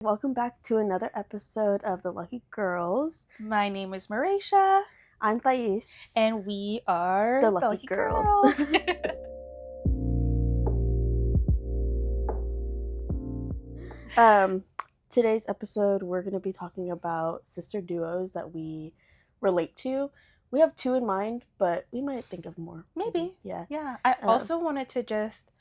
Welcome back to another episode of The Lucky Girls. My name is Marisha. I'm Thais. And we are The Lucky Girls. Today's episode, we're going to be talking about sister duos that we relate to. We have two in mind, but we might think of more. Maybe. Yeah. Yeah. I also wanted to just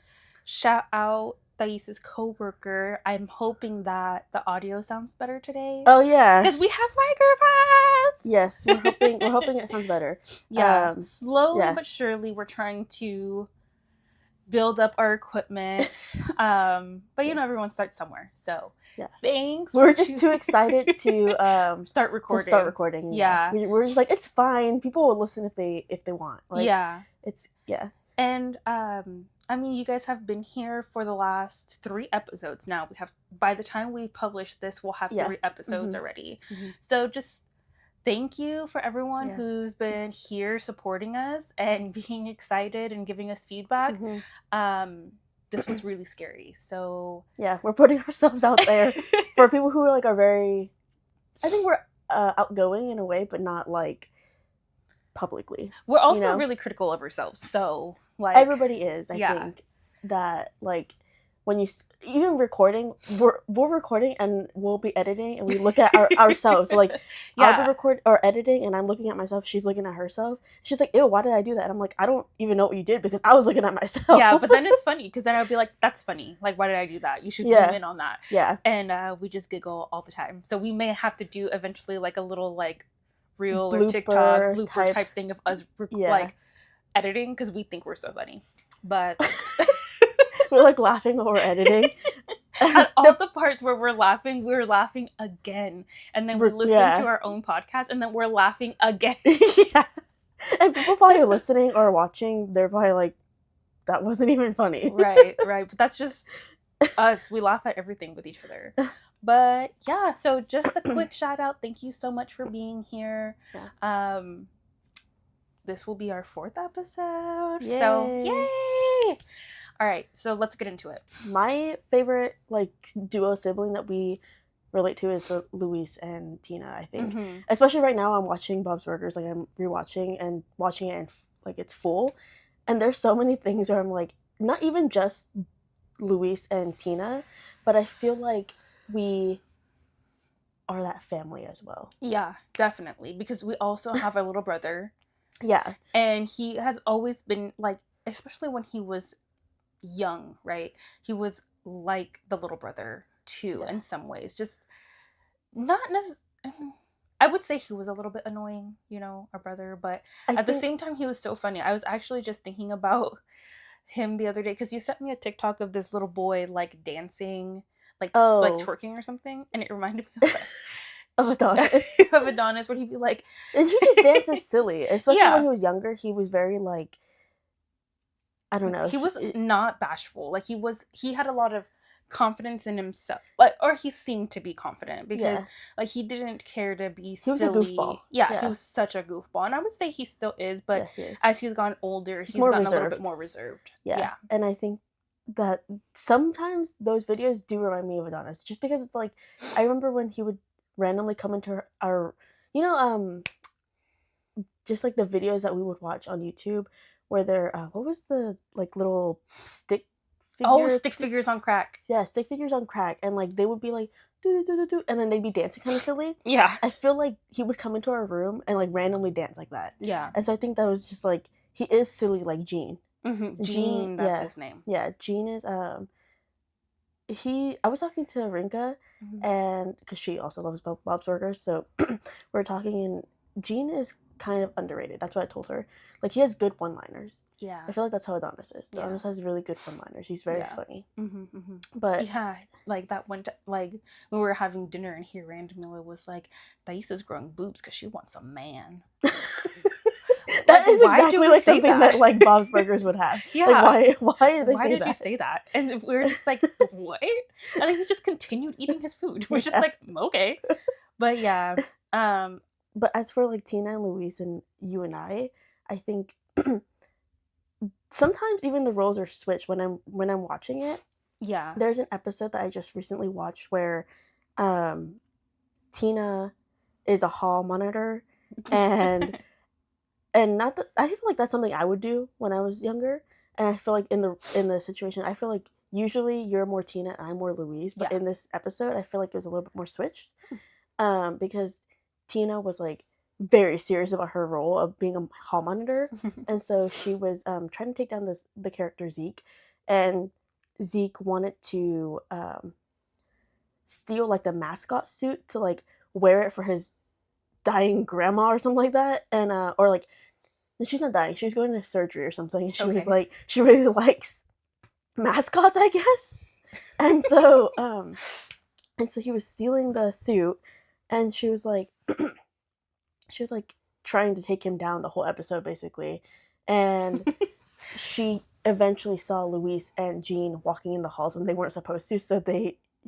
shout out Thais' coworker. I'm hoping that the audio sounds better today. Oh yeah, because we have microphones. Yes, we're hoping it sounds better. Yeah, slowly but surely we're trying to build up our equipment. But you know, everyone starts somewhere. So thanks. We're just too excited to start recording. Yeah. We're just like, it's fine. People will listen if they want. And I mean, you guys have been here for the last 3 episodes now. By the time we publish this, we'll have 3 episodes already. Mm-hmm. So just thank you for everyone who's been here supporting us and being excited and giving us feedback. Mm-hmm. This was really scary. So yeah, we're putting ourselves out there for people who are very, I think we're outgoing in a way, but not publicly. We're also really critical of ourselves. So everybody is. I think that when you even recording, we're recording and we'll be editing and we look at ourselves. So I'll be recording or editing and I'm looking at myself. She's looking at herself. She's like, "Ew, why did I do that?" And I'm like, "I don't even know what you did because I was looking at myself." Yeah, but then it's funny because then I'll be like, "That's funny. Why did I do that? You should zoom in on that." Yeah. And we just giggle all the time. So we may have to do eventually a little reel blooper or TikTok blooper type thing of us editing because we think we're so funny, but we're laughing while we're editing. And all the parts where we're laughing again, and then we listen to our own podcast, and then we're laughing again. Yeah, and people probably listening or watching, they're probably like, "That wasn't even funny." Right. But that's just us. We laugh at everything with each other. But yeah, so just a quick shout out. Thank you so much for being here. Yeah. This will be our 4th episode. Yay. So yay! All right, so let's get into it. My favorite duo sibling that we relate to is the Luis and Tina, I think. Mm-hmm. Especially right now, I'm watching Bob's Burgers. I'm rewatching and watching it and it's full. And there's so many things where I'm not even just Luis and Tina, but I feel like we are that family as well. Yeah, definitely. Because we also have a little brother. Yeah. And he has always been especially when he was young, right? He was like the little brother too in some ways. Just not necessarily. I would say he was a little bit annoying, our brother, but at the same time he was so funny. I was actually just thinking about him the other day because you sent me a TikTok of this little boy dancing, twerking or something, and it reminded me of Adonis. Of Adonis, where he'd be like, and he just dances silly, especially when he was younger. He was very I don't know. He was not bashful. He had a lot of confidence in himself. Or he seemed to be confident because he didn't care to be silly. He was a goofball. Yeah, he was such a goofball. And I would say he still is, but as he's gotten older, he's gotten a little bit more reserved. Yeah. And I think that sometimes those videos do remind me of Adonis. Just because it's I remember when he would randomly come into our just the videos that we would watch on YouTube where they're what was the little stick figures? Oh, stick figures on crack. Yeah, stick figures on crack, and they would be do do do do, and then they'd be dancing kind of silly. Yeah, I feel he would come into our room and randomly dance like that. Yeah, and so I think that was just he is silly like Gene. Mm-hmm. Gene, that's his name. Yeah, Gene is I was talking to Rinka, and because she also loves Bob's Burgers, so we're talking, and Gene is kind of underrated. That's what I told her. He has good one-liners. Yeah, I feel that's how Adonis is. Adonis has really good one-liners. He's very funny. Mm-hmm, mm-hmm. But yeah, that one when we were having dinner and he randomly was like, "Thais is growing boobs because she wants a man." That is exactly something that Bob's Burgers would have. Yeah. Why did they say that? Why did you say that? And we were just what? And then he just continued eating his food. We're just okay. But yeah. But as for Tina and Luis and you and I think sometimes even the roles are switched when I'm watching it. Yeah. There's an episode that I just recently watched where Tina is a hall monitor, and not that I feel like that's something I would do when I was younger. And I feel like in the situation, I feel like usually you're more Tina and I'm more Louise, but Yeah. in this episode, I feel like it was a little bit more switched. Because Tina was like very serious about her role of being a hall monitor, and so she was trying to take down the character Zeke, and Zeke wanted to steal like the mascot suit to like wear it for his dying grandma or something like that, and or like she's not dying, she's going to surgery or something, and she was Okay. like she really likes mascots, I guess, and so he was stealing the suit, and she was like trying to take him down the whole episode basically, and she eventually saw Luis and Jean walking in the halls when they weren't supposed to, so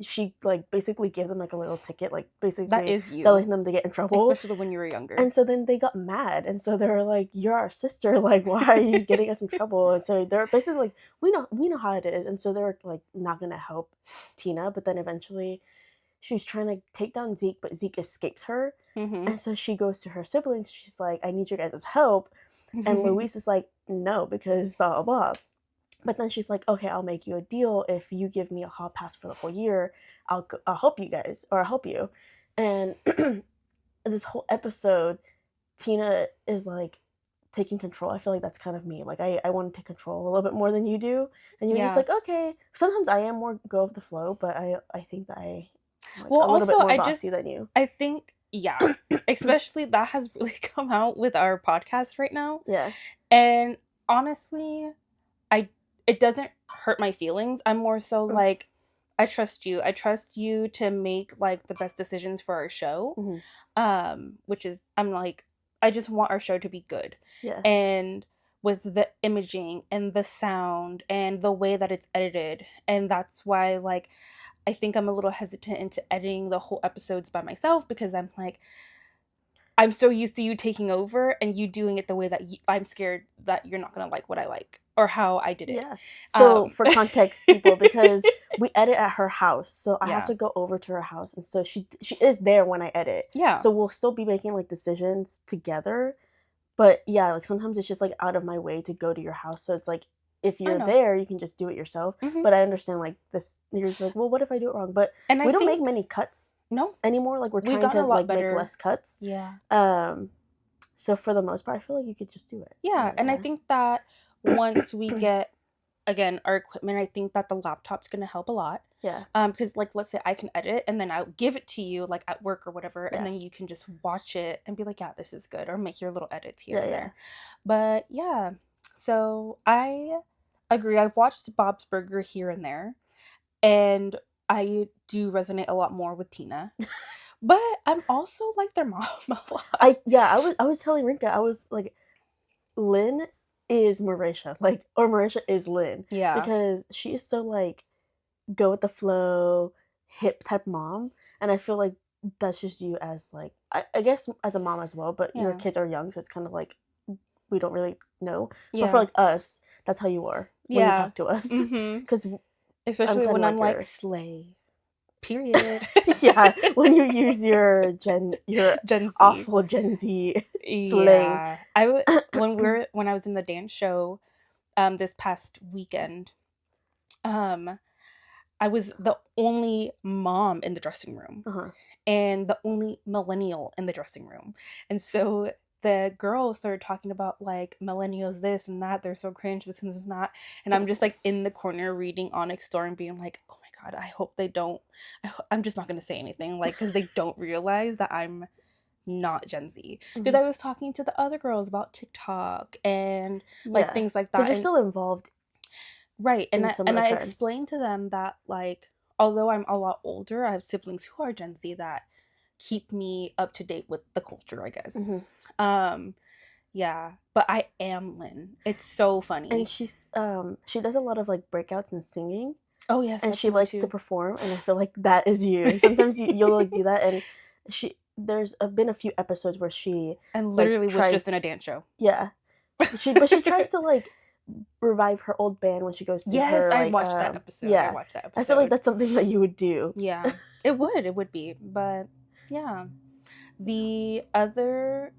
she like basically gave them like a little ticket, like That basically is you. telling them to get in trouble, Especially when you were younger. and so then they got mad, and so they were like, "You're our sister, like why are you getting us in trouble?" And so they're basically like, we know how it is," and so they were like not gonna help Tina, but then eventually she's trying to take down Zeke, but Zeke escapes her. And so she goes to her siblings. She's like, I need your guys' help. And Luis is like, no, because blah, blah, blah. But then she's like, okay, I'll make you a deal. If you give me a hall pass for the whole year, I'll help you guys, or I'll help you. And this whole episode, Tina is like taking control. I feel like that's kind of me. Like I want to take control a little bit more than you do. And you're just like, okay. Sometimes I am more go with the flow, but I think that I like a little bit more bossy than you. I think, yeah, especially that has really come out with our podcast right now. Yeah. And honestly, it doesn't hurt my feelings. I'm more so like, I trust you. I trust you to make like the best decisions for our show. Which is, I'm like, I just want our show to be good. Yeah. And with the imaging and the sound and the way that it's edited, and that's why like I think I'm a little hesitant into editing the whole episodes by myself, because I'm like, I'm so used to you taking over and you doing it the way that I'm scared that you're not going to like what I like or how I did it. Yeah. So for context, people, because we edit at her house, so I have to go over to her house, and so she is there when I edit. Yeah. So we'll still be making like decisions together, but yeah, like sometimes it's just like out of my way to go to your house. So it's like if you're there, you can just do it yourself. But I understand like this. You're just like, well, what if I do it wrong? But we don't make many cuts. No. Anymore. Like we're trying to like make less cuts. Yeah. So for the most part, I feel like you could just do it. Yeah, and I think that once we get again our equipment, I think that the laptop's gonna help a lot. Yeah. Because like let's say I can edit and then I'll give it to you like at work or whatever, and then you can just watch it and be like, yeah, this is good, or make your little edits here and there. But yeah, so I agree. I've watched Bob's Burger here and there, and I do resonate a lot more with Tina. But I'm also like their mom a lot. I was telling Rinka, I was like, Lynn is Marisha, like, or Marisha is Lynn. Yeah. Because she is so like go with the flow, hip type mom. And I feel like that's just you as like I guess as a mom as well, but your kids are young, so it's kind of like we don't really know. But for like us, that's how you are when you talk to us. Because especially when I'm like slay. Period. Yeah, when you use your Gen Z. Awful Gen Z slang. Yeah. When I was in the dance show this past weekend, I was the only mom in the dressing room and the only millennial in the dressing room. And so the girls started talking about like millennials this and that, they're so cringe, this and this and that. And I'm just like in the corner reading Onyx Store and being like, oh my God, I hope they don't, I'm just not going to say anything, like, because they don't realize that I'm not Gen Z. Because I was talking to the other girls about TikTok and like things like that. Because you're still involved. Right. And I explained to them that like, although I'm a lot older, I have siblings who are Gen Z that keep me up to date with the culture, I guess. Yeah, but I am Lynn. It's so funny. And she's she does a lot of like breakouts and singing. Oh yes, and she likes to perform, and I feel like that is you. Sometimes you'll like do that, and there's been a few episodes where she literally was just in a dance show. Yeah, but she tries to like revive her old band when she goes to Yes, her I like watched that episode. yeah. I watched that I feel like episode. that's something that you would do. Yeah, it would be. But yeah. The other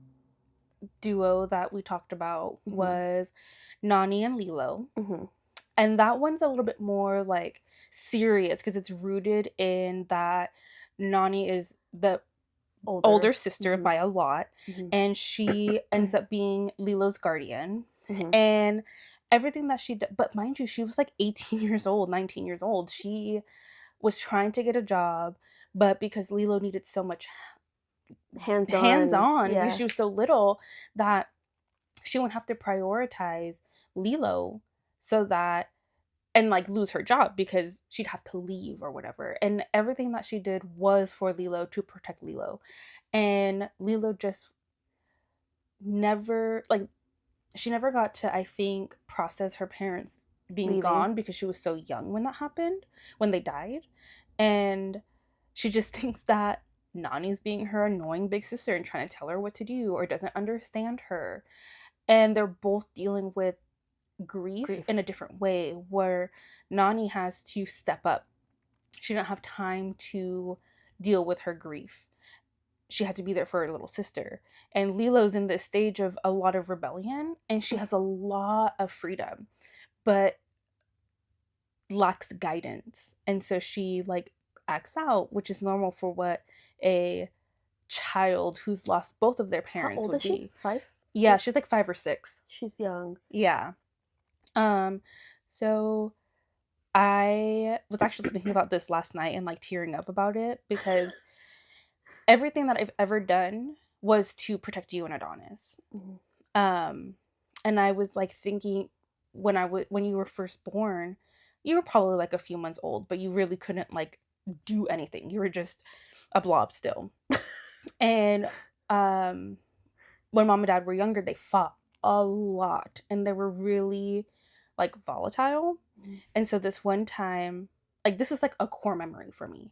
duo that we talked about was Nani and Lilo. And that one's a little bit more like serious because it's rooted in that Nani is the older sister by a lot, and she ends up being Lilo's guardian. And everything that she did, but mind you, she was like 18 years old, 19 years old. She was trying to get a job, but because Lilo needed so much hands-on because she was so little, that she would have to prioritize Lilo so that, and like lose her job because she'd have to leave or whatever. And everything that she did was for Lilo, to protect Lilo. And Lilo just never, like, she never got to, I think, process her parents being gone because she was so young when that happened, when they died. And she just thinks that Nani's being her annoying big sister and trying to tell her what to do, or doesn't understand her. And they're both dealing with grief in a different way, where Nani has to step up. She didn't have time to deal with her grief. She had to be there for her little sister. And Lilo's in this stage of a lot of rebellion, and she has a lot of freedom, but lacks guidance. And so she like acts out, which is normal for what a child who's lost both of their parents would be. She? 5? Yeah, 6? she's like 5 or 6. She's young. Yeah. So I was actually thinking about this last night and like tearing up about it, because everything that I've ever done was to protect you and Adonis. And I was like thinking, when you were first born, you were probably like a few months old, but you really couldn't like do anything. You were just a blob still. And when mom and dad were younger, they fought a lot, and they were really like volatile. And so this one time, like, this is like a core memory for me.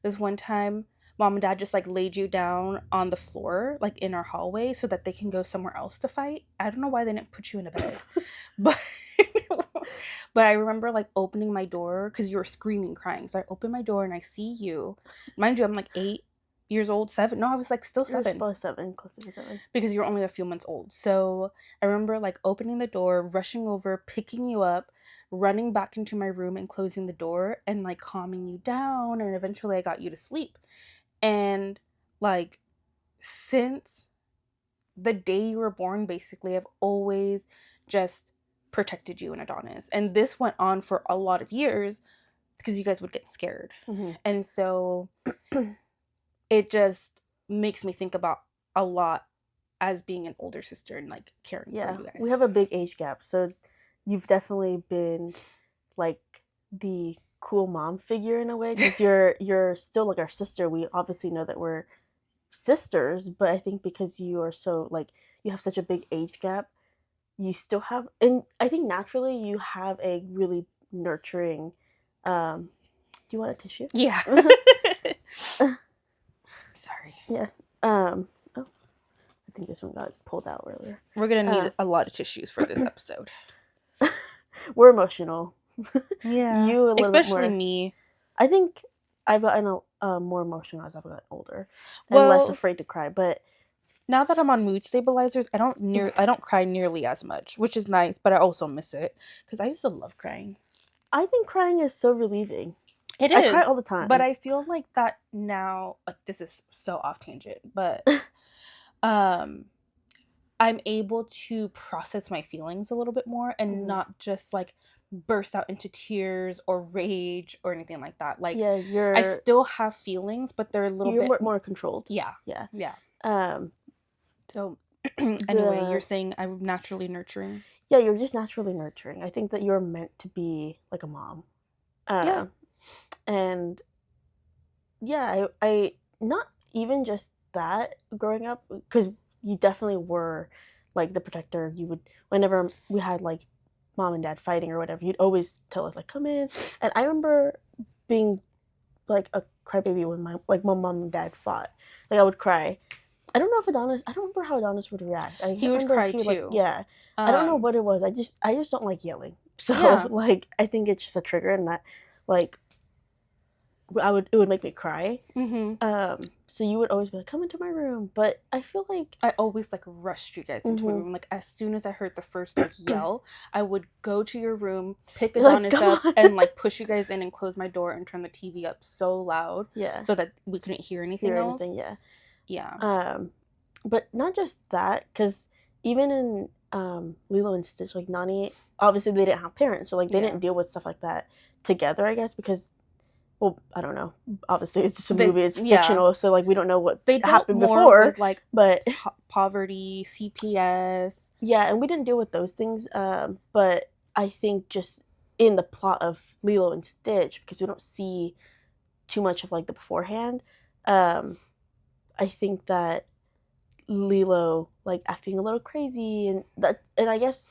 This one time, mom and dad just like laid you down on the floor, like in our hallway, so that they can go somewhere else to fight. I don't know why they didn't put you in a bed, but but I remember like opening my door because you were screaming, crying. So I opened my door and I see you. Mind you, I'm like 8 years old, 7. No, I was like still 7. Probably 7, closer to 7. Because you were only a few months old. So I remember like opening the door, rushing over, picking you up, running back into my room and closing the door, and like calming you down. And eventually I got you to sleep. And like, since the day you were born, basically, I've always just protected you and Adonis. And this went on for a lot of years because you guys would get scared. And so it just makes me think about a lot as being an older sister and like caring for you guys. We have a big age gap, so you've definitely been like the cool mom figure in a way, because you're still like our sister. We obviously know that we're sisters, but I think because you are so like, you have such a big age gap, you still have, and I think naturally you have a really nurturing do you want a tissue? Yeah. Sorry. Yeah. I think this one got pulled out earlier. We're gonna need a lot of tissues for this episode. We're emotional. Yeah. You a little especially bit more. Me. I think I've gotten more emotional as I've gotten older, and less afraid to cry. But now that I'm on mood stabilizers, I don't cry nearly as much, which is nice. But I also miss it because I used to love crying. I think crying is so relieving. It is. I cry all the time. But I feel like that now, like, this is so off tangent, but I'm able to process my feelings a little bit more and not just like burst out into tears or rage or anything like that. Like, I still have feelings, but they're a little bit more controlled. Yeah. So anyway, you're saying I'm naturally nurturing? Yeah, you're just naturally nurturing. I think that you're meant to be like a mom. And yeah, I not even just that growing up, because you definitely were like the protector. You would, whenever we had like mom and dad fighting or whatever, you'd always tell us like, come in. And I remember being like a crybaby when my mom and dad fought. Like, I would cry. I don't know if Adonis. I don't remember how Adonis would react. He would cry too. Like, yeah. I don't know what it was. I just don't like yelling. So like I think it's just a trigger, and that like it would make me cry. So you would always be like, come into my room, but I feel like I always like rushed you guys into my room. Like as soon as I heard the first like yell, I would go to your room, pick Adonis up, and like push you guys in and close my door and turn the TV up so loud, so that we couldn't hear anything else. But not just that, because even in Lilo and Stitch, like Nani, obviously they didn't have parents, so like they didn't deal with stuff like that together, I guess, because, well, I don't know. Obviously, it's just a movie. It's fictional, so like we don't know what happened before. With, like, but poverty, CPS. Yeah, and we didn't deal with those things. But I think just in the plot of Lilo and Stitch, because we don't see too much of like the beforehand, I think that Lilo like acting a little crazy, and I guess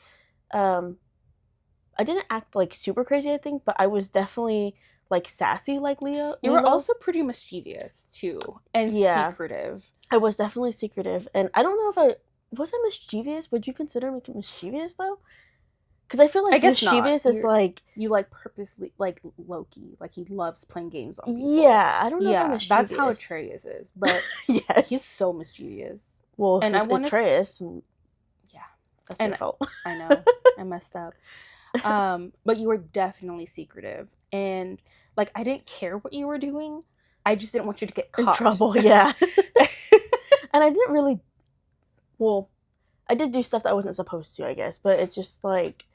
I didn't act like super crazy, I think, but I was definitely like sassy like Lilo. You were also pretty mischievous too, and secretive. I was definitely secretive, and I don't know if was I mischievous. Would you consider me mischievous though? Because I feel like mischievous is like you like purposely like Loki, like he loves playing games on people. Yeah, I don't know. Yeah, if that's how Atreus is, but he's so mischievous. Well, and I want Atreus, and that's your fault. I know, I messed up. But you were definitely secretive, and like I didn't care what you were doing. I just didn't want you to get caught. In trouble, yeah. And I didn't really. Well, I did do stuff that I wasn't supposed to, I guess, but it's just like.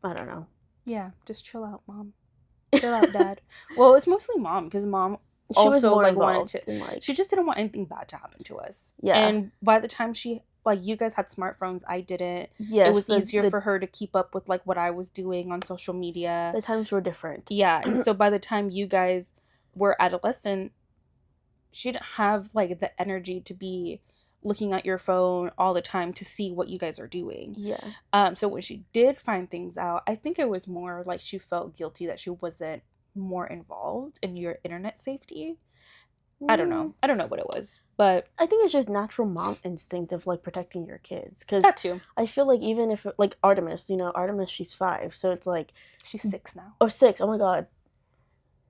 I don't know. Yeah, just chill out, Mom. Chill out, Dad. Well, it's mostly Mom, because Mom also like wanted to. Like, she just didn't want anything bad to happen to us. Yeah. And by the time you guys had smartphones, I didn't. Yes. It was easier for her to keep up with like what I was doing on social media. The times were different. Yeah, and so by the time you guys were adolescent, she didn't have like the energy to be looking at your phone all the time to see what you guys are doing. Yeah. So when she did find things out, I think it was more like she felt guilty that she wasn't more involved in your internet safety. I don't know what it was, but I think it's just natural mom instinct of like protecting your kids. Cause that too. I feel like even if like Artemis, she's 5, so it's like she's 6 now. Oh, 6! Oh my god.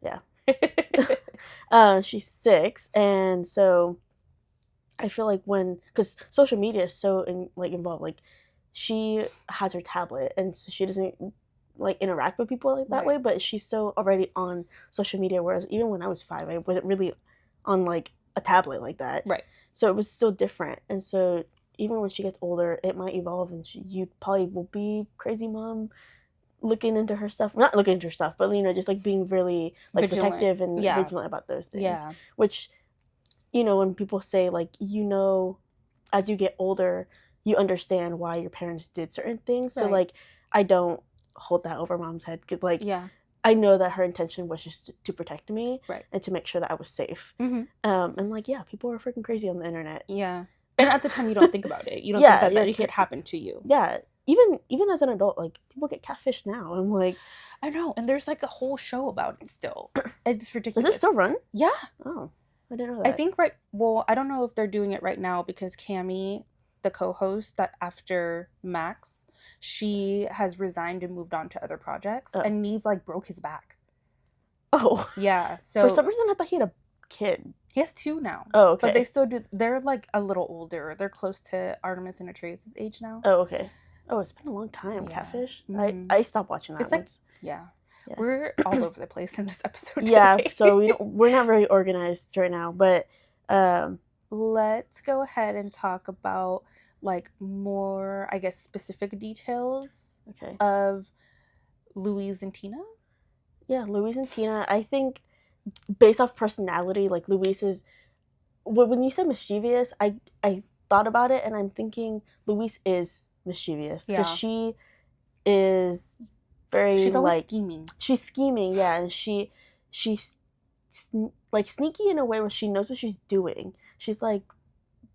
Yeah. She's 6, and so I feel like because social media is so involved, like she has her tablet, and so she doesn't like interact with people like that way, but she's so already on social media, whereas even when I was 5, I wasn't really on like a tablet like that, right? So it was still different, and so even when she gets older, it might evolve, and you probably will be crazy mom looking into her stuff, not looking into her stuff, but just like being really like vigilant. Protective and vigilant about those things, which when people say like as you get older you understand why your parents did certain things, so like I don't hold that over mom's head, because like I know that her intention was just to protect me, and to make sure that I was safe. And like people are freaking crazy on the internet. And at the time you don't think about it, you don't think that it could happen to you. Even as an adult, like people get catfished now. I'm like, I know, and there's like a whole show about it still. It's ridiculous. Does it still run? Yeah. Oh, I didn't know that. I think I don't know if they're doing it right now, because Cammie, the co-host that after Max, she has resigned and moved on to other projects, and Neve like broke his back. Oh. Yeah. So for some reason I thought he had a kid. He has 2 now. Oh, okay. But they still do. They're like a little older. They're close to Artemis and Atreus' age now. Oh, okay. Oh, it's been a long time. Catfish. I stopped watching that. It's like we're all over the place in this episode today. Yeah, so we're not very organized right now, but let's go ahead and talk about like more, I guess, specific details of Louise and Tina. Yeah, Louise and Tina. I think based off personality, like Louise is. When you said mischievous, I thought about it, and I'm thinking Louise is mischievous, because she is very. She's always scheming. She's scheming, yeah, and she's like sneaky in a way where she knows what she's doing. She's like,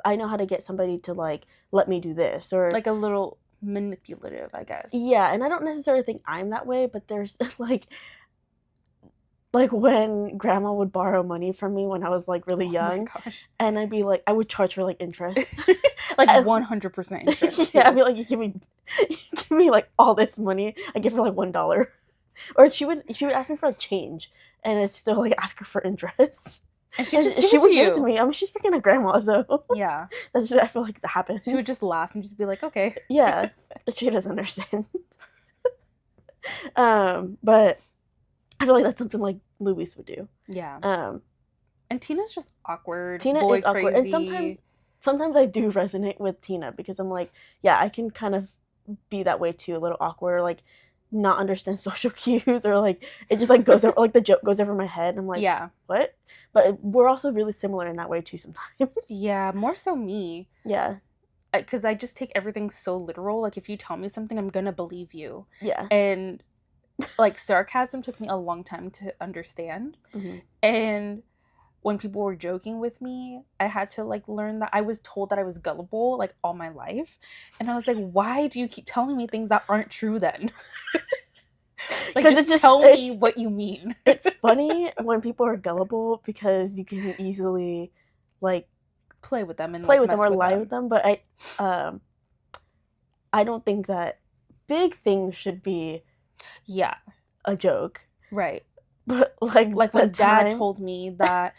I know how to get somebody to like let me do this, or like a little manipulative, I guess. Yeah, and I don't necessarily think I'm that way, but there's like like when grandma would borrow money from me when I was like really Oh my young, gosh. and I'd be like, I would charge her like interest. Like And- 100% interest too. yeah, I'd be like, you give me like all this money. I give her like $1, or she would ask me for a change, and it's still like ask her for interest. And she And just give she it would to give it to you. me. I mean, she's freaking a grandma, so Yeah. that's just, I feel like that happens. She would just laugh and just be like, okay. Yeah, she doesn't understand. But I feel like that's something like Louis would do. Yeah. And Tina's just awkward. Tina boy is awkward, crazy. and sometimes I do resonate with Tina because I'm like, yeah, I can kind of be that way too, a little awkward, like not understand social cues, or like it just like goes over, like the joke goes over my head. And I'm like, Yeah. what? But we're also really similar in that way too sometimes. Yeah, more so me. Yeah. Because I just take everything so literal. Like, if you tell me something, I'm gonna believe you. Yeah. And like sarcasm took me a long time to understand. Mm-hmm. And when people were joking with me, I had to like learn that I was told that I was gullible like all my life. And I was like, why do you keep telling me things that aren't true then? Like, just tell me what you mean. It's funny when people are gullible because you can easily like play with them and play like, with them or with lie them. with them. But I don't think that big things should be a joke. Right. But like when Dad told me that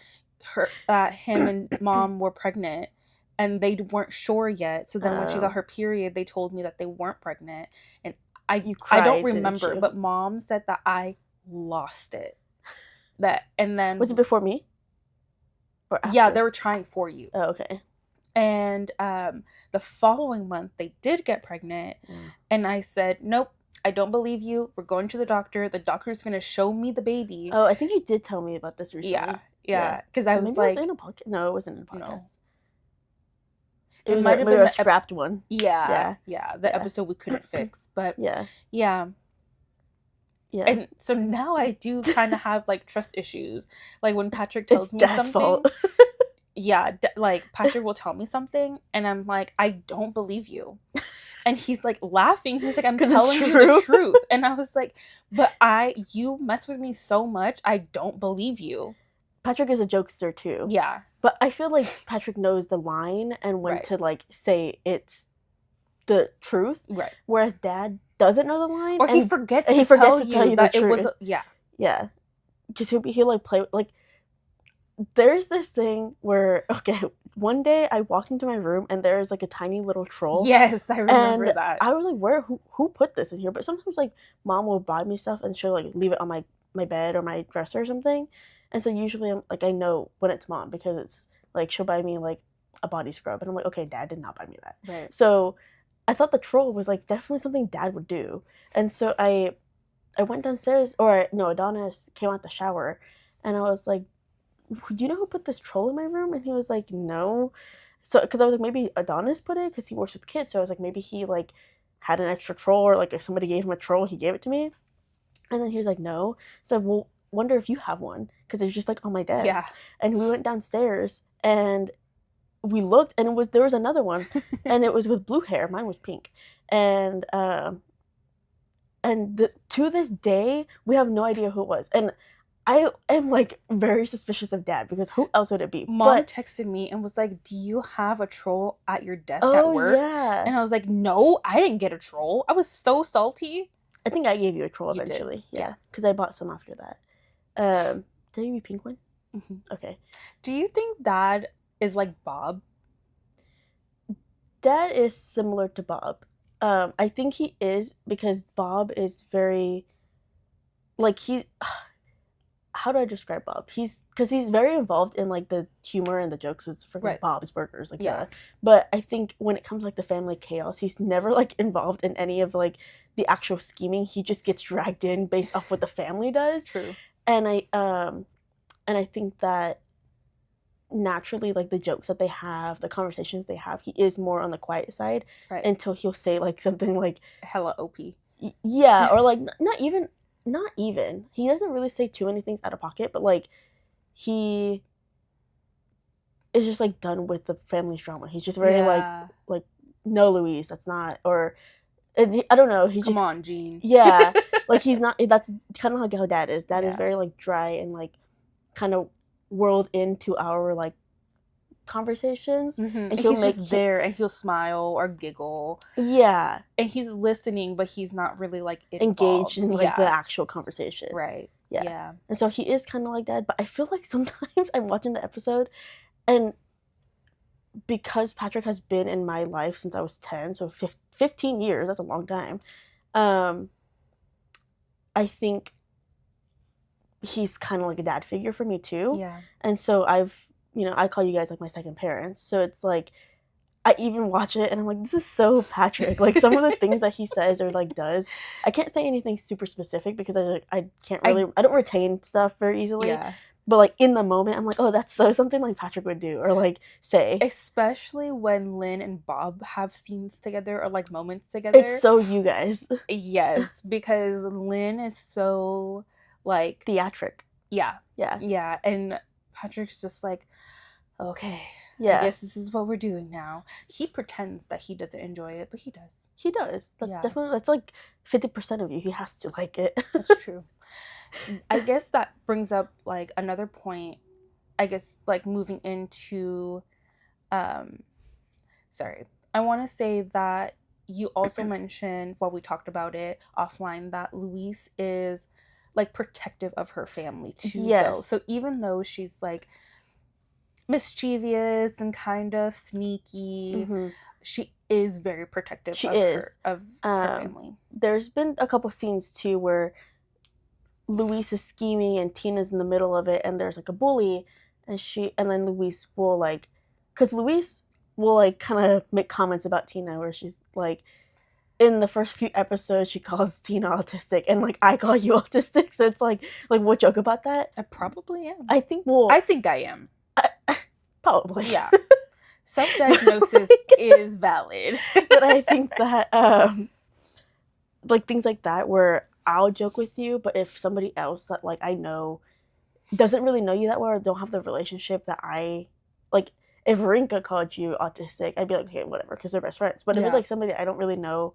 him and Mom were pregnant and they weren't sure yet. So then when she got her period, they told me that they weren't pregnant. And I don't remember, but Mom said that I lost it. And then was it before me? Or after? Yeah, they were trying for you. Oh, okay. And the following month they did get pregnant, and I said, nope, I don't believe you. We're going to the doctor. The doctor's going to show me the baby. Oh, I think you did tell me about this recently. Yeah. Because I was like, it was in a podcast. No, it wasn't in a podcast. No. It might have been a scrapped one. Yeah. The episode we couldn't fix, but yeah. And so now I do kind of have like trust issues. Like when Patrick tells me something. Fault. Yeah, like Patrick will tell me something, and I'm like, I don't believe you. And he's like laughing. He's like, I'm telling you the truth. And I was like, but you mess with me so much, I don't believe you. Patrick is a jokester too. Yeah. But I feel like Patrick knows the line and when to like say it's the truth. Right. Whereas Dad doesn't know the line. Or he forgets to tell you that it was Yeah. Because he'll like play like there's this thing where one day I walked into my room and there's like a tiny little troll. Yes, I remember that. I was like, who put this in here? But sometimes like Mom will buy me stuff and she'll like leave it on my bed or my dresser or something. And so usually I'm like, I know when it's Mom because it's like she'll buy me like a body scrub and I'm like, okay, Dad did not buy me that. Right. So I thought the troll was like definitely something Dad would do. And so I went downstairs, or no, Adonis came out the shower and I was like, do you know who put this troll in my room? And he was like, no. So because I was like, maybe Adonis put it because he works with kids. So I was like, maybe he like had an extra troll, or like if somebody gave him a troll, he gave it to me. And then he was like, no. So well, wonder if you have one because it was just like on my desk. Yeah. And we went downstairs and we looked, and there was another one, and it was with blue hair. Mine was pink, and to this day we have no idea who it was. And I am like very suspicious of Dad because who else would it be? Mom texted me and was like, do you have a troll at your desk at work? Yeah. And I was like, no, I didn't get a troll. I was so salty. I think I gave you a troll eventually. Yeah. Because I bought some after that. Did I give you a pink one? Mm-hmm. Okay. Do you think Dad is like Bob? Dad is similar to Bob. I think he is because Bob is very like how do I describe Bob? Because he's very involved in like the humor and the jokes. It's for Bob's Burgers, like But I think when it comes to, like the family chaos, he's never like involved in any of like the actual scheming. He just gets dragged in based off what the family does. True. And I think that naturally, like the jokes that they have, the conversations they have, he is more on the quiet side until he'll say like something like hella OP. Yeah, or like not even. He doesn't really say too many things out of pocket, but like he is just like done with the family's drama. He's just very like no, Louise, that's not, or And I don't know, he Come just on, Gene. yeah, like he's not. That's kind of like how Dad is. Dad is Yeah. very like dry and like kind of whirled into our like conversations, And and he'll he's make just there, and he'll smile or giggle, yeah, and he's listening, but he's not really like engaged involved. in like the actual conversation. Right. Yeah. Yeah. And so he is kind of like that, but I feel like sometimes I'm watching the episode, and because Patrick has been in my life since I was 10, so 15 years, that's a long time. I think he's kind of like a dad figure for me too. Yeah. And so I call you guys like my second parents. So it's like I even watch it and I'm like, this is so Patrick. Like some of the things that he says or like does, I can't say anything super specific because I can't really, I don't retain stuff very easily. Yeah. But like in the moment, I'm like, oh, that's so something like Patrick would do or like say. Especially when Lynn and Bob have scenes together or like moments together. It's so you guys. Yes, because Lynn is so like theatric. Yeah. Yeah. Yeah. And Patrick's just like, okay. Yeah. I guess this is what we're doing now. He pretends that he doesn't enjoy it, but he does. He does. That's like 50% of you. He has to like it. That's true. I guess that brings up like another point. I guess like moving into sorry. I want to say that you also mentioned while we talked about it offline that Louise is like protective of her family too. Yes. Though. So even though she's like mischievous and kind of sneaky, she is very protective of her family. There's been a couple scenes too where Louise is scheming and Tina's in the middle of it, and there's like a bully, and then Louise will like, because Louise will like kind of make comments about Tina where she's like, in the first few episodes she calls Tina autistic, and like I call you autistic, so it's like we'll joke about that. I probably am. I think I am. Probably. Yeah. Self-diagnosis is valid. But I think that like things like that where I'll joke with you, but if somebody else that like I know doesn't really know you that well or don't have the relationship that I like, if Rinka called you autistic, I'd be like, okay, whatever, because they're best friends. But if it's like somebody I don't really know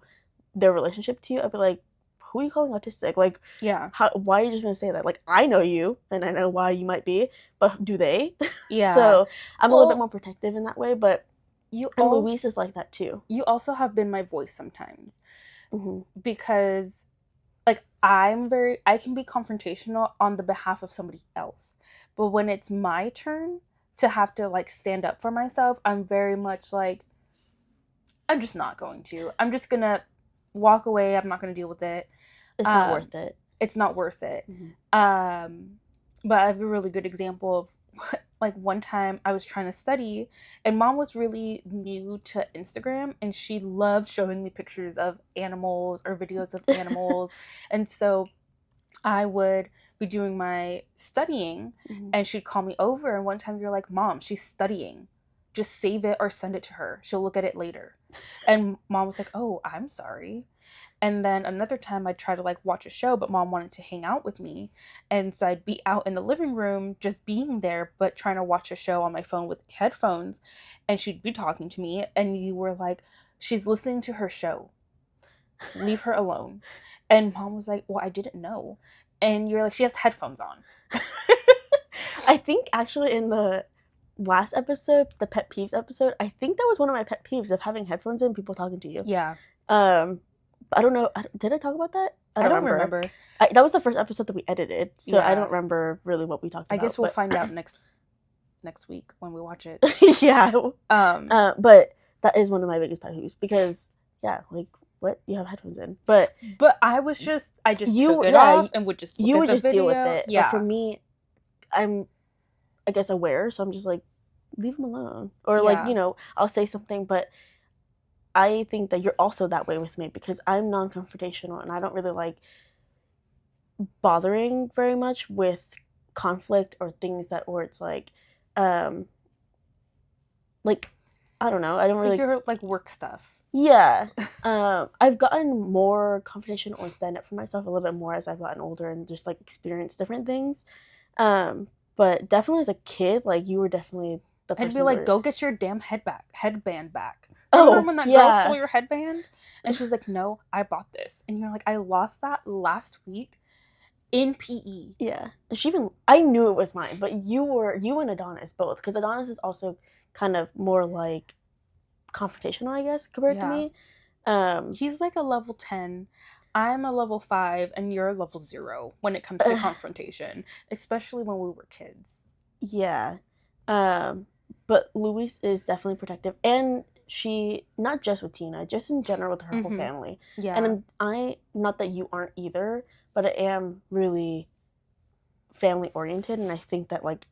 their relationship to you, I'd be like, who are you calling autistic? Like, why are you just gonna say that? Like, I know you and I know why you might be, but do they? Yeah. So I'm a little bit more protective in that way, but Louise is like that too. You also have been my voice sometimes. Because like I can be confrontational on the behalf of somebody else, but when it's my turn to have to like stand up for myself, I'm very much like, I'm just not going to. I'm just gonna walk away. I'm not gonna deal with it. It's not worth it. It's not worth it. But I have a really good example of like one time I was trying to study and Mom was really new to Instagram and she loved showing me pictures of animals or videos of animals. And so I would be doing my studying and she'd call me over, and one time you're like, Mom, she's studying. Just save it or send it to her. She'll look at it later. And Mom was like, oh, I'm sorry. And then another time I'd try to like watch a show, but Mom wanted to hang out with me. And so I'd be out in the living room just being there, but trying to watch a show on my phone with headphones. And she'd be talking to me. And you were like, she's listening to her show. Leave her alone. And Mom was like, well, I didn't know. And you're like, she has headphones on. I think actually in the last episode, the pet peeves episode, I think that was one of my pet peeves of having headphones in, people talking to you. Yeah. I don't know. Did I talk about that? I don't remember. That was the first episode that we edited, so I don't remember really what we talked about. I guess we'll find out next week when we watch it. Yeah. But that is one of my biggest pet peeves because like what, you have headphones in, but I just took it off and would just you would just video. Deal with it. Yeah. But for me, I'm I guess aware, so I'm just like, leave them alone, or like I'll say something, but I think that you're also that way with me because I'm non-confrontational and I don't really like bothering very much with conflict or things where it's like I don't know, I don't really your like work stuff. Yeah. I've gotten more confrontational and stand up for myself a little bit more as I've gotten older and just like experienced different things. But definitely as a kid, like you were definitely the person I'd be like, where... go get your damn headband back. Oh, Remember when that girl yeah. stole your headband? And she was like, no, I bought this. And you're like, I lost that last week in PE. Yeah. I knew it was mine, but you and Adonis both, because Adonis is also kind of more like confrontational, I guess, compared to me. He's like a level 10. I'm a level 5, and you're a level 0 when it comes to confrontation, especially when we were kids. Yeah. But Luis is definitely protective, and she, not just with Tina, just in general with her whole family. Yeah. And not that you aren't either, but I am really family oriented, and I think that, like,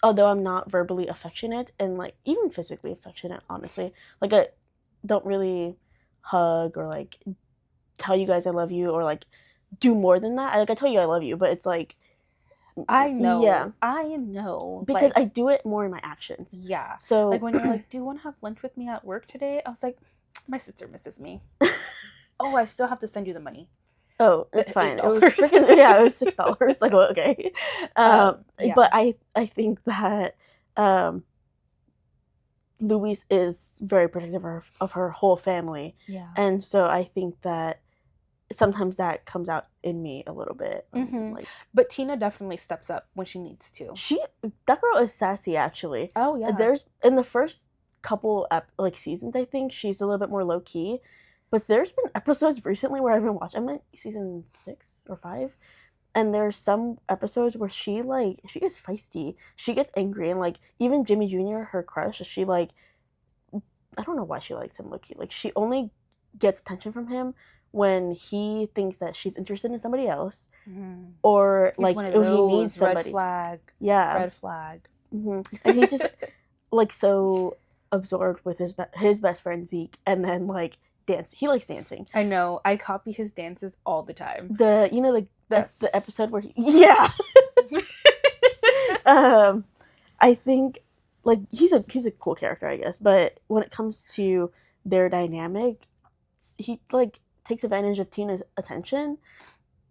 although I'm not verbally affectionate and, like, even physically affectionate, honestly, like, I don't really hug or, like, tell you guys I love you or, like, do more than that. I tell you I love you, but it's like... I know. Yeah. I know. Because like, I do it more in my actions. Yeah. So... Like, when you're like, do you want to have lunch with me at work today? I was like, my sister misses me. Oh, I still have to send you the money. Oh, it's fine. $8. It was freaking... Yeah, it was $6. Like, well, okay. Yeah. But I think that Luis is very protective of her whole family. Yeah. And so I think that sometimes that comes out in me a little bit. Like, but Tina definitely steps up when she needs to. That girl is sassy, actually. Oh, yeah. There's, in the first couple seasons, I think she's a little bit more low key, but there's been episodes recently where I've been watching. I'm like season 6 or 5, and there's some episodes where she gets feisty, she gets angry, and like even Jimmy Jr., her crush, she like, I don't know why she likes him low key. Like, she only gets attention from him when he thinks that she's interested in somebody else, or he's like one of he those, needs somebody. red flag. Yeah. Red flag. And he's just like so absorbed with his best friend Zeke, and then like he likes dancing. I know. I copy his dances all the time. The episode where I think like he's a cool character, I guess, but when it comes to their dynamic, he like takes advantage of Tina's attention,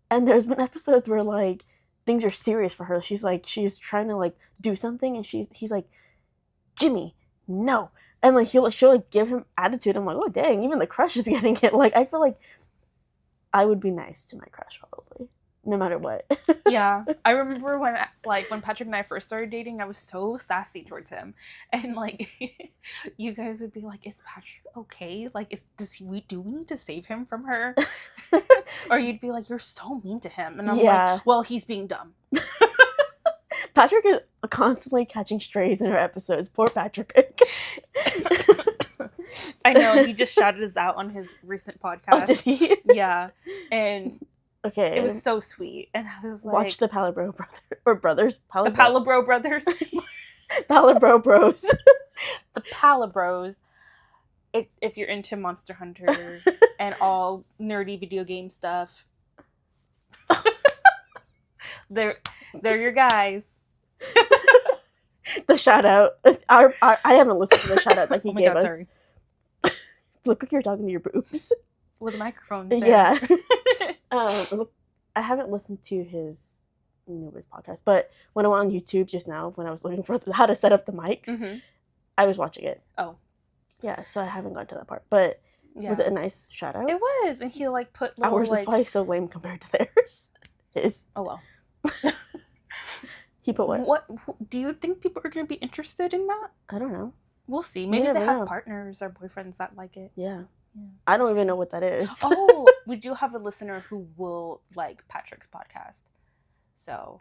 and there's been episodes where like things are serious for her. She's trying to like do something, and he's like, Jimmy, no. And like she'll like give him attitude. I'm like, oh dang, even the crush is getting it. Like, I feel like I would be nice to my crush probably, no matter what. Yeah, I remember when Patrick and I first started dating, I was so sassy towards him, and like you guys would be like, "Is Patrick okay? Like, do we need to save him from her?" Or you'd be like, "You're so mean to him," and I'm like, "Well, he's being dumb." Patrick is constantly catching strays in her episodes. Poor Patrick. I know, he just shouted us out on his recent podcast. Oh, did he? Yeah, and okay, it was so sweet, and I was like, watch the Palabro brothers. The Palabro brothers. Palabro bros. The Palabros. If you're into Monster Hunter and all nerdy video game stuff, they're your guys. The shout out. I haven't listened to the shout out that he gave us. Sorry. Look like you're talking to your boobs. With microphones. Yeah. I haven't listened to his newest podcast, but when I went on YouTube just now, when I was looking for how to set up the mics, I was watching it. Oh. Yeah, so I haven't gotten to that part. But was it a nice shout out? It was. And he like put little, ours is probably so lame compared to theirs. His. Oh well. He put what? What do you think people are going to be interested in that? I don't know. We'll see. Maybe they have partners or boyfriends that like it. Yeah. I don't even know what that is. Oh, we do have a listener who will like Patrick's podcast. So,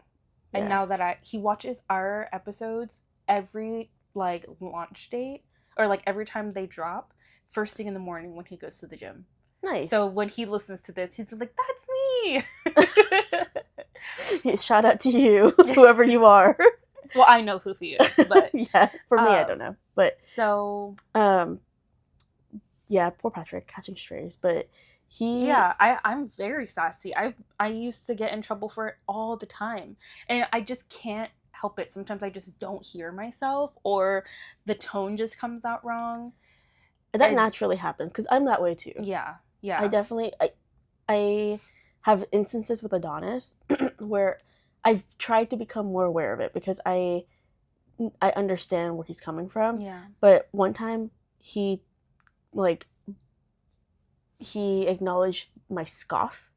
and now that he watches our episodes every like launch date or like every time they drop, first thing in the morning when he goes to the gym. Nice. So when he listens to this, he's like, "That's me." Shout out to you, whoever you are. Well, I know who he is, but yeah, for me, I don't know. But so, yeah, poor Patrick catching strays, but he. Yeah, I'm very sassy. I used to get in trouble for it all the time, and I just can't help it. Sometimes I just don't hear myself, or the tone just comes out wrong. That naturally happens because I'm that way too. Yeah, yeah. I definitely I have instances with Adonis where I've tried to become more aware of it because I I understand where he's coming from. Yeah. But one time he like he acknowledged my scoff,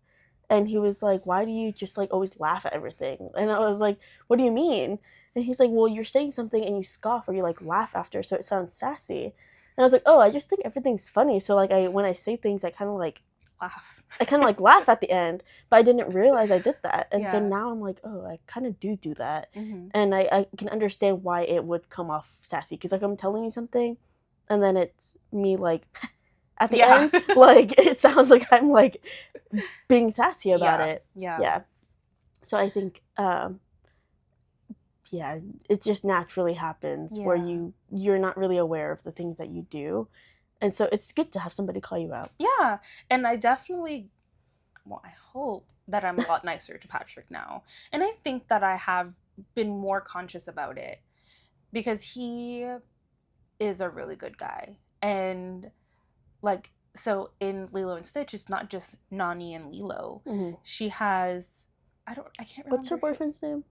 and he was like, why do you just like always laugh at everything? And I was like, what do you mean? And he's like, well, you're saying something and you scoff or you like laugh after, so it sounds sassy. And I was like, oh, I just think everything's funny, so like when I say things I kind of like laugh at the end, but I didn't realize I did that. And so now I'm like, oh, I kind of do that. And I can understand why it would come off sassy, because like I'm telling you something and then it's me like at the end, like it sounds like I'm like being sassy about it. Yeah. So I think it just naturally happens where you're not really aware of the things that you do. And so it's good to have somebody call you out. Yeah. And I definitely, I hope that I'm a lot nicer to Patrick now. And I think that I have been more conscious about it, because he is a really good guy. And like, so in Lilo and Stitch, it's not just Nani and Lilo. She has, I can't remember. What's her boyfriend's name?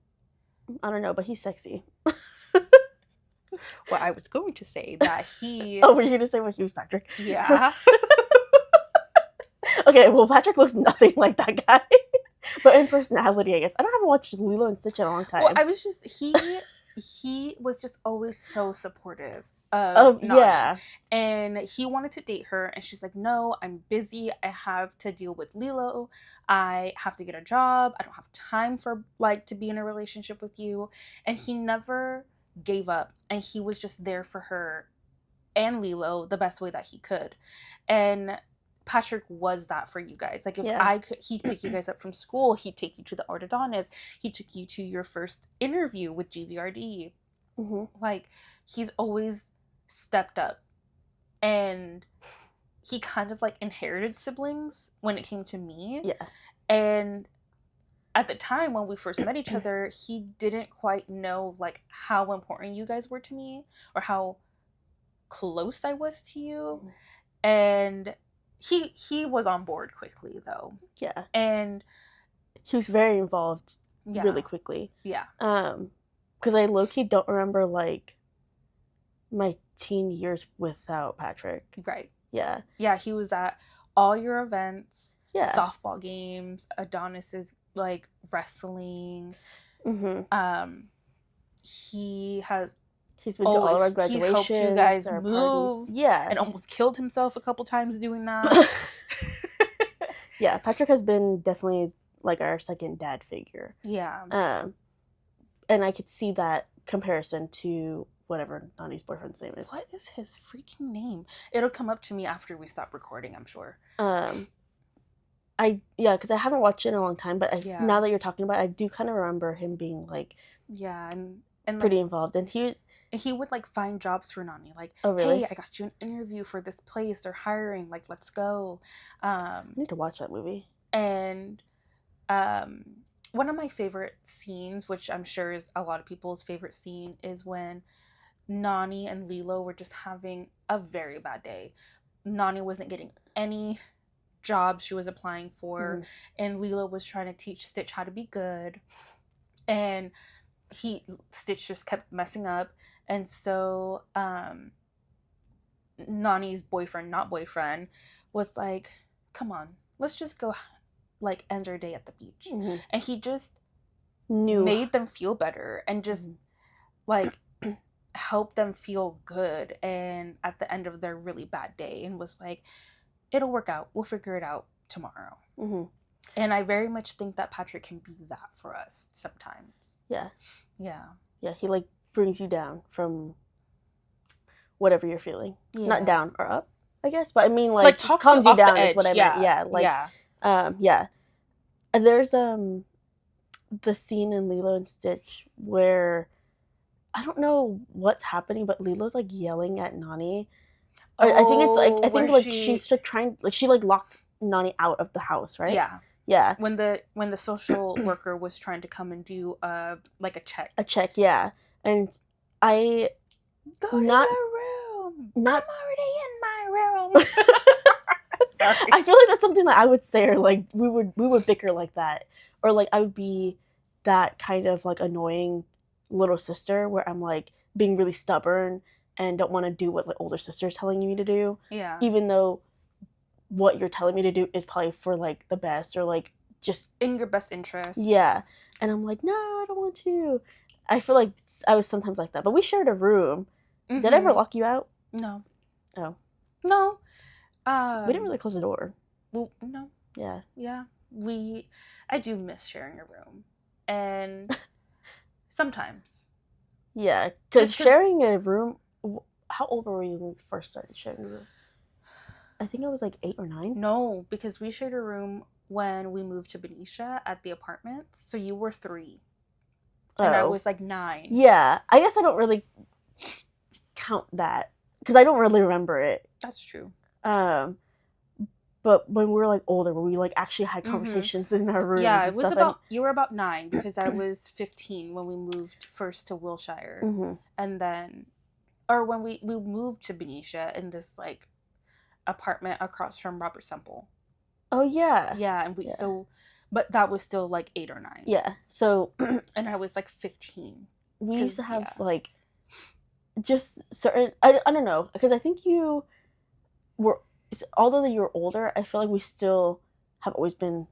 I don't know, but he's sexy. Well, I was going to say that he... Oh, were you going to say what he was Patrick? Yeah. Okay, well, Patrick looks nothing like that guy. But in personality, I guess. I haven't watched Lilo and Stitch in a long time. Well, I was just... He was just always so supportive of Nani. Yeah. And he wanted to date her, and she's like, no, I'm busy. I have to deal with Lilo. I have to get a job. I don't have time for, like, to be in a relationship with you. And he never gave up, and he was just there for her and Lilo the best way that he could. And Patrick was that for you guys. Like, if I could, he'd pick you guys up from school, he'd take you to the orthodontist, he took you to your first interview with GVRD. Like, he's always stepped up, and he kind of like inherited siblings when it came to me. And at the time when we first met each other, he didn't quite know like how important you guys were to me or how close I was to you. And he was on board quickly, though. And he was very involved really quickly. Because I low-key don't remember like my teen years without Patrick. Yeah, he was at all your events, softball games, Adonis's like wrestling. He's been to all of our graduations. He helped you guys move. Parties. And almost killed himself a couple times doing that. Patrick has been definitely like our second dad figure. And I could see that comparison to whatever Nani's boyfriend's name is. What is his freaking name? It'll come up to me after we stop recording, I'm sure. Because I haven't watched it in a long time, but now that you're talking about it, I do kind of remember him being like and pretty like, involved. And he would like find jobs for Nani, like, oh, really? Hey, I got you an interview for this place, they're hiring, like, let's go. I need to watch that movie. And one of my favorite scenes, which I'm sure is a lot of people's favorite scene, is when Nani and Lilo were just having a very bad day. Nani wasn't getting any jobs she was applying for, and Lilo was trying to teach Stitch how to be good, and Stitch just kept messing up. And so Nani's not boyfriend was like, come on, let's just go like end our day at the beach. And he just made them feel better and just like helped them feel good, and at the end of their really bad day, and was like, it'll work out, we'll figure it out tomorrow. And I very much think that Patrick can be that for us sometimes. He like brings you down from whatever you're feeling. Not down or up, I guess, but I mean like calms you down is what I meant. And there's the scene in Lilo and Stitch where I don't know what's happening, but Lilo's like yelling at Nani. I think she's trying, like she like locked Nani out of the house, right? When the social worker was trying to come and do like a check. And I go to your room. I'm already in my room. Sorry. I feel like that's something that I would say, or like we would bicker like that, or like I would be that kind of like annoying little sister where I'm like being really stubborn and don't want to do what the older sister's telling me to do. Yeah. Even though what you're telling me to do is probably for like the best or like just in your best interest. Yeah. And I'm like, no, I don't want to. I feel like I was sometimes like that. But we shared a room. Mm-hmm. Did I ever lock you out? No. Oh. No. We didn't really close the door. Well, no. Yeah. Yeah. I do miss sharing a room. And sometimes. Yeah. Because sharing a room, how old were you when we first started sharing a room? I think I was like 8 or 9. No, because we shared a room when we moved to Benicia at the apartments. So you were 3. And I was like 9. Yeah. I guess I don't really count that because I don't really remember it. That's true. But when we were like older, where we like actually had conversations in our rooms. Yeah, it was about you were about 9 because I was 15 when we moved first to Wilshire, and then, or when we moved to Benicia in this like apartment across from Robert Semple. Oh yeah. Yeah, and but that was still like 8 or 9. Yeah. So. And I was like 15. We used to have like, just certain. I don't know because I think you were. Although you were older, I feel like we still have always been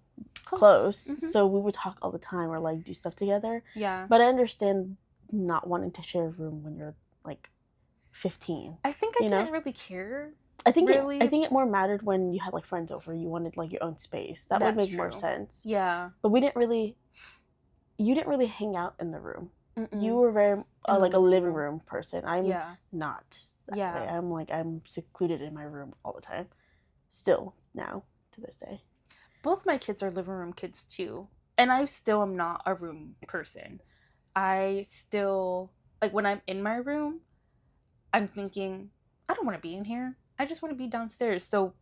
close. So we would talk all the time or like do stuff together. Yeah. But I understand not wanting to share a room when you're like 15. I think I didn't really care. I think it more mattered when you had like friends over. You wanted like your own space. That would make more sense. Yeah. But you didn't really hang out in the room. You were very like a living room person. I'm not that way. I'm secluded in my room all the time. Still now to this day. Both my kids are living room kids too. And I still am not a room person. I still, like when I'm in my room, I'm thinking, I don't want to be in here. I just want to be downstairs. So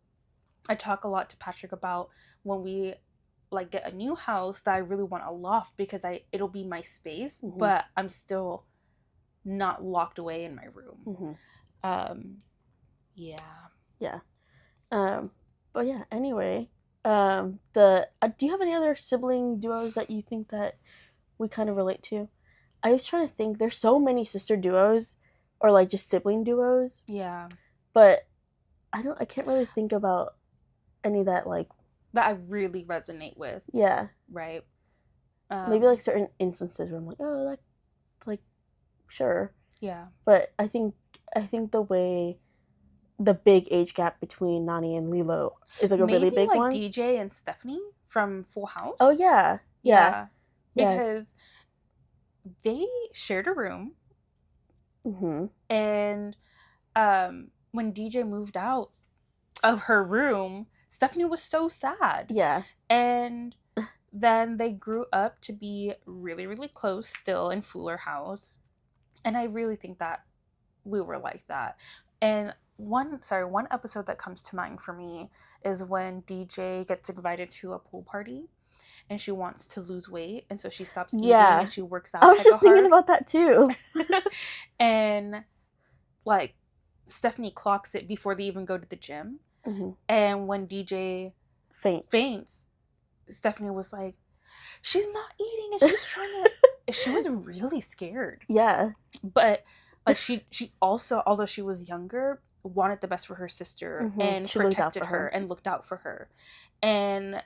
I talk a lot to Patrick about when we like get a new house that I really want a loft because it'll be my space, but I'm still not locked away in my room. Yeah. But yeah, anyway, do you have any other sibling duos that you think that we kind of relate to? I was trying to think. There's so many sister duos or like just sibling duos. Yeah. But I can't really think about any that like that I really resonate with. Yeah. Right. Maybe like certain instances where I'm like, oh, that, like, sure. Yeah. But I think the way the big age gap between Nani and Lilo is like a really big like one. DJ and Stephanie from Full House. Oh yeah. Yeah. Because they shared a room. And when DJ moved out of her room, Stephanie was so sad. Yeah. And then they grew up to be really, really close still in Fuller House. And I really think that we were like that. And one episode that comes to mind for me is when DJ gets invited to a pool party and she wants to lose weight. And so she stops eating and she works out. I was just thinking about that too. And like Stephanie clocks it before they even go to the gym. And when DJ faints, Stephanie was like, she's not eating and she's trying to... She was really scared. Yeah. But like she also, although she was younger, wanted the best for her sister and protected her and looked out for her. And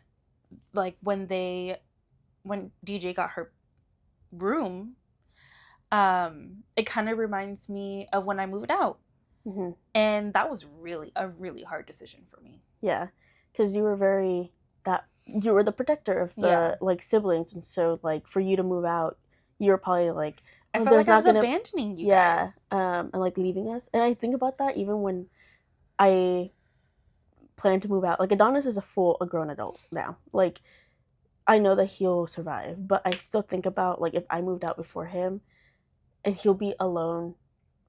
like when DJ got her room, it kind of reminds me of when I moved out. And that was really a really hard decision for me. Yeah, because you were the protector of the like siblings, and so like for you to move out, you were probably like, I felt like I was abandoning you guys. And like leaving us. And I think about that even when I plan to move out. Like Adonis is a grown adult now. Like I know that he'll survive, but I still think about like if I moved out before him, and he'll be alone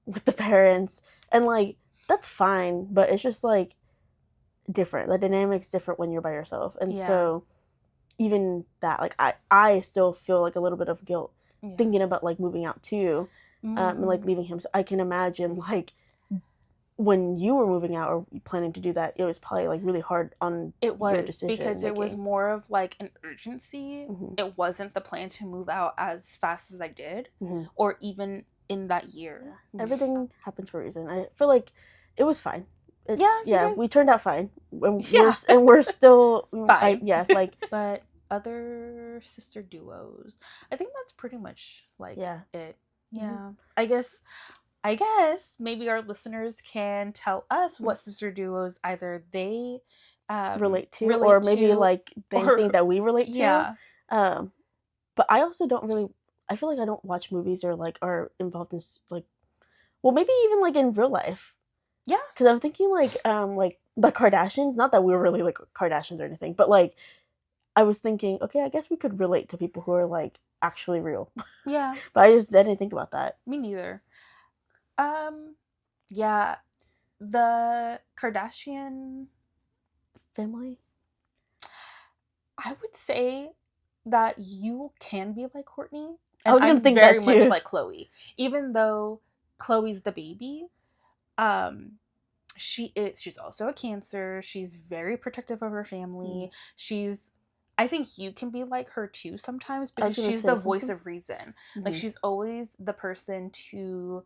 with the parents. And, like, that's fine, but it's just, like, different. The dynamic's different when you're by yourself. And so, even that, like, I still feel, like, a little bit of guilt thinking about, like, moving out, too, and, like, leaving him. So I can imagine, like, when you were moving out or planning to do that, it was probably like really hard on It your was decision because it was making. more of like an urgency. Mm-hmm. It wasn't the plan to move out as fast as I did, Mm-hmm. or even in that year. Yeah. Everything happens for a reason. I feel like it was fine. Yeah, you guys- we turned out fine. Yeah. We're still Fine. like But other sister duos, I think that's pretty much like Yeah. it. Mhm. Yeah. I guess maybe our listeners can tell us what sister duos either they relate to, or maybe like anything that we relate to. Yeah. But I also don't really. I feel like I don't watch movies or like are involved in like, well, maybe even like in real life. Yeah. Because I'm thinking like the Kardashians. Not that we were really like Kardashians or anything, but like I was thinking, okay, I guess we could relate to people who are like actually real. Yeah. But I didn't think about that. Me neither. Yeah, the Kardashian Family. I would say that you can be like Kourtney. I was gonna think very that too. much like Khloe, even though Khloe's the baby. She's also a Cancer. She's very protective of her family. I think you can be like her too sometimes because she's the voice of reason. Mm-hmm. Like she's always the person to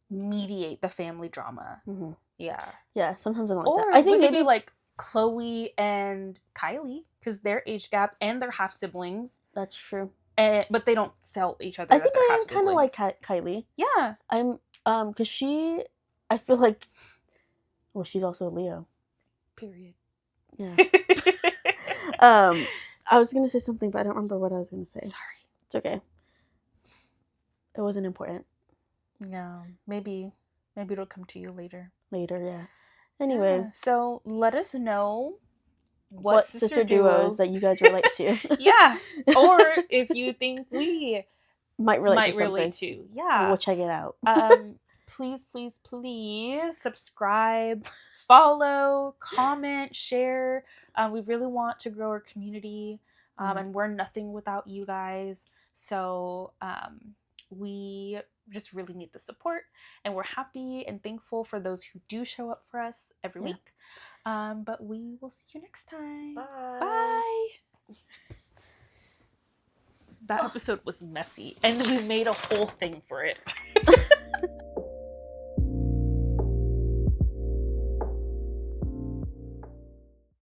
mediate the family drama. Mm-hmm. Yeah. Yeah, sometimes I don't like or that. I think we maybe could be like Khloe and Kylie because their age gap and they're half siblings. That's true. But they don't tell each other. I think I am kind of like Kylie. Yeah. I'm because I feel like, well, she's also a Leo. Period. Yeah. I was gonna say something, but I don't remember what I was gonna say. Sorry. It's okay. It wasn't important. No, maybe it'll come to you later. Later, yeah. Anyway, so let us know what sister duos that you guys relate to. Yeah, or if you think we might relate to. Yeah, we'll check it out. Please subscribe, follow, comment, share. We really want to grow our community, and we're nothing without you guys. So we just really need the support, and we're happy and thankful for those who do show up for us every week. But we will see you next time. Bye. That episode was messy, and we made a whole thing for it.